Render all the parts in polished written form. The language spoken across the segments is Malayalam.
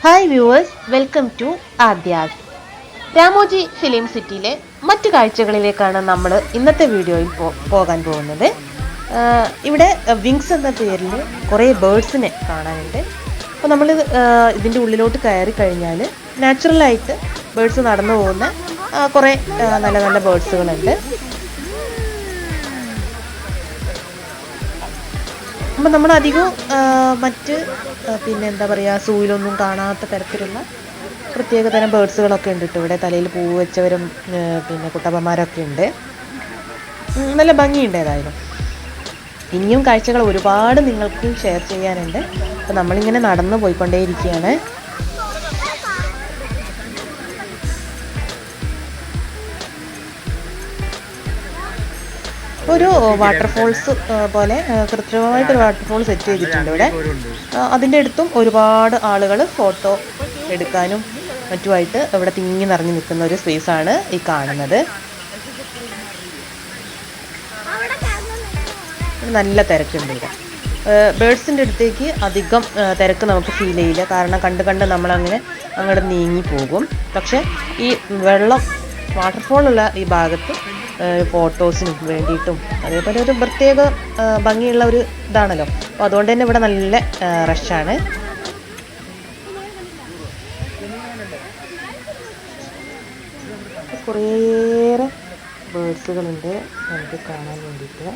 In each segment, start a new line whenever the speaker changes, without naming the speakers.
Hi viewers, welcome to Aadya's. Ramoji Film സിറ്റിയിലെ മറ്റു കാഴ്ചകളിലേക്കാണ് നമ്മൾ ഇന്നത്തെ വീഡിയോയിൽ പോകാൻ പോകുന്നത്. ഇവിടെ വിങ്സ് എന്ന പേരിൽ കുറേ ബേർഡ്സിനെ കാണാനുണ്ട്. അപ്പോൾ നമ്മൾ ഇതിൻ്റെ ഉള്ളിലോട്ട് കയറി കഴിഞ്ഞാൽ നാച്ചുറലായിട്ട് ബേർഡ്സ് നടന്നു പോകുന്ന കുറേ നല്ല നല്ല ബേർഡ്സുകളുണ്ട്. അപ്പം നമ്മളധികം മറ്റ് പിന്നെ എന്താ പറയുക, സൂയിലൊന്നും കാണാത്ത തരത്തിലുള്ള പ്രത്യേക തരം ബേർഡ്സുകളൊക്കെ ഉണ്ട് കേട്ടോ. ഇവിടെ തലയിൽ പൂവ് വെച്ചവരും പിന്നെ കുട്ടപ്പന്മാരൊക്കെ ഉണ്ട്. നല്ല ഭംഗിയുണ്ട്. ഏതായാലും ഇനിയും കാഴ്ചകൾ ഒരുപാട് നിങ്ങൾക്ക് ഷെയർ ചെയ്യാനുണ്ട്. അപ്പോൾ നമ്മളിങ്ങനെ നടന്നു പോയിക്കൊണ്ടേയിരിക്കുകയാണ്. ഒരു വാട്ടർഫോൾസ് പോലെ കൃത്രിമമായിട്ടൊരു വാട്ടർഫോൾ സെറ്റ് ചെയ്തിട്ടുണ്ട് ഇവിടെ. അതിൻ്റെ അടുത്തും ഒരുപാട് ആളുകൾ ഫോട്ടോ എടുക്കാനും മറ്റുമായിട്ട് ഇവിടെ തിങ്ങി നിറഞ്ഞു നിൽക്കുന്ന ഒരു സ്പേസാണ് ഈ കാണുന്നത്. നല്ല തിരക്കുണ്ട് ഇവിടെ. ബേർഡ്സിൻ്റെ അടുത്തേക്ക് അധികം തിരക്ക് നമുക്ക് ഫീൽ ചെയ്യില്ല, കാരണം കണ്ട് കണ്ട് നമ്മളങ്ങനെ അങ്ങോട്ട് നീങ്ങി പോകും. പക്ഷേ ഈ വാട്ടർഫോളുള്ള ഈ ഭാഗത്ത് ഫോട്ടോസിനും വേണ്ടിയിട്ടും അതേപോലെ ഒരു പ്രത്യേക ഭംഗിയുള്ള ഒരു ഇതാണല്ലോ. അപ്പോൾ അതുകൊണ്ട് തന്നെ ഇവിടെ നല്ല റഷാണ്. കുറേയേറെ ബേർഡ്സുകളുണ്ട് നമുക്ക് കാണാൻ വേണ്ടിയിട്ട്.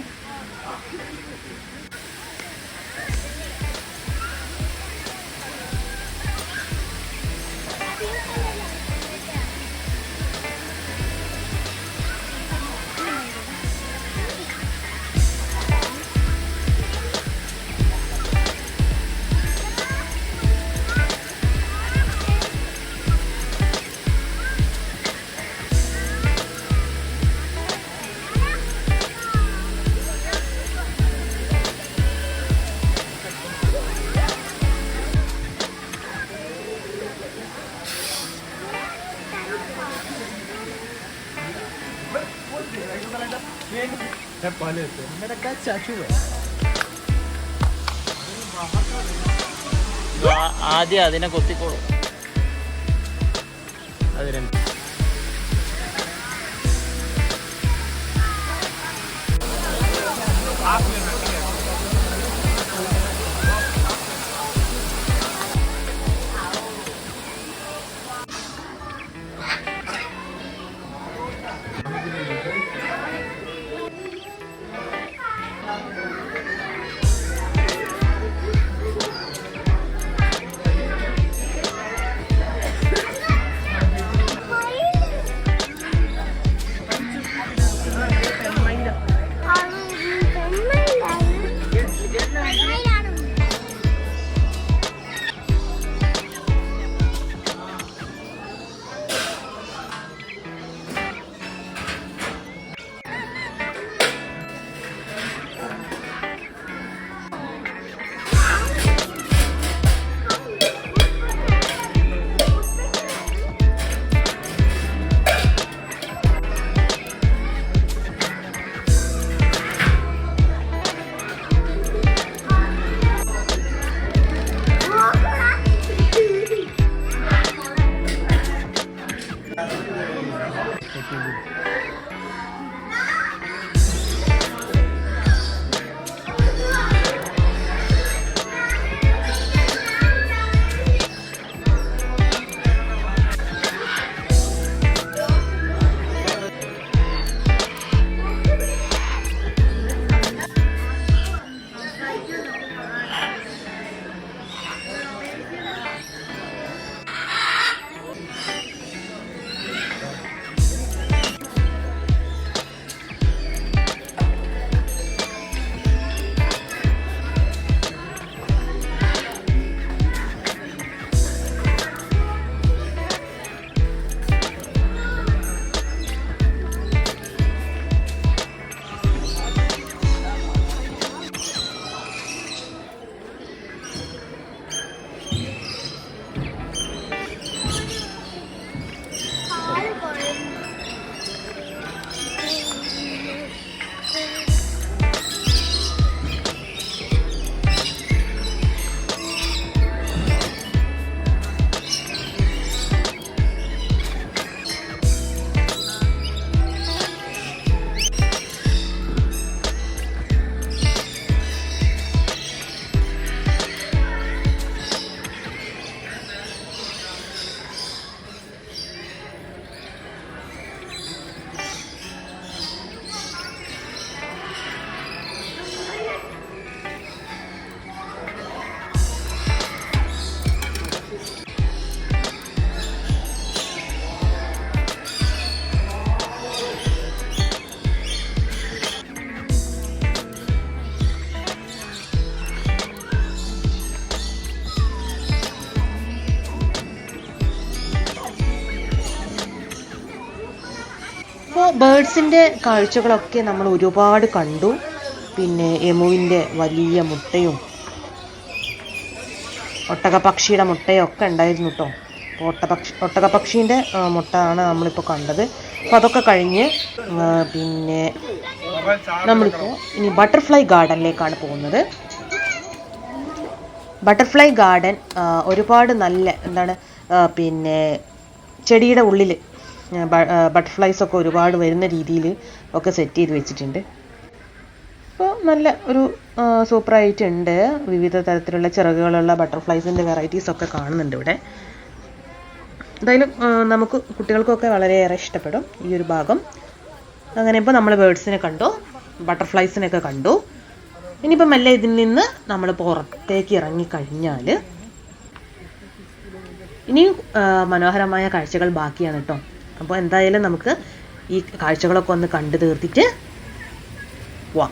ആദ്യം അതിനെ കൊത്തിക്കോളും.
അപ്പോൾ ബേഡ്സിൻ്റെ കാഴ്ചകളൊക്കെ നമ്മൾ ഒരുപാട് കണ്ടു. പിന്നെ എമുവിൻ്റെ വലിയ മുട്ടയും ഒട്ടകപക്ഷിയുടെ മുട്ടയൊക്കെ ഉണ്ടായിരുന്നു കേട്ടോ. ഒട്ടകപക്ഷീൻ്റെ മുട്ട ആണ് നമ്മളിപ്പോൾ കണ്ടത്. അപ്പോൾ അതൊക്കെ കഴിഞ്ഞ് പിന്നെ നമ്മളിപ്പോൾ ഇനി ബട്ടർഫ്ലൈ ഗാർഡനിലേക്കാണ് പോകുന്നത്. ബട്ടർഫ്ലൈ ഗാർഡൻ ഒരുപാട് നല്ല പിന്നെ ചെടിയുടെ ഉള്ളിൽ ബട്ടർഫ്ലൈസൊക്കെ ഒരുപാട് വരുന്ന രീതിയിൽ ഒക്കെ സെറ്റ് ചെയ്ത് വെച്ചിട്ടുണ്ട്. അപ്പോൾ നല്ല ഒരു സൂപ്പറായിട്ടുണ്ട്. വിവിധ തരത്തിലുള്ള ചിറകുകളുള്ള ബട്ടർഫ്ലൈസിൻ്റെ വെറൈറ്റീസൊക്കെ കാണുന്നുണ്ട് ഇവിടെ. എന്തായാലും നമുക്ക് കുട്ടികൾക്കൊക്കെ വളരെയേറെ ഇഷ്ടപ്പെടും ഈ ഒരു ഭാഗം. അങ്ങനെ ഇപ്പോൾ നമ്മൾ ബേഡ്സിനെ കണ്ടു, ബട്ടർഫ്ലൈസിനെയൊക്കെ കണ്ടു. ഇനിയിപ്പോൾ മെല്ലെ ഇതിൽ നിന്ന് നമ്മൾ പുറത്തേക്ക് ഇറങ്ങിക്കഴിഞ്ഞാൽ ഇനിയും മനോഹരമായ കാഴ്ചകൾ ബാക്കിയാണ് കേട്ടോ. അപ്പോൾ എന്തായാലും നമുക്ക് ഈ കാഴ്ചകളൊക്കെ ഒന്ന് കണ്ടു തീർത്തിട്ട് പോവാം.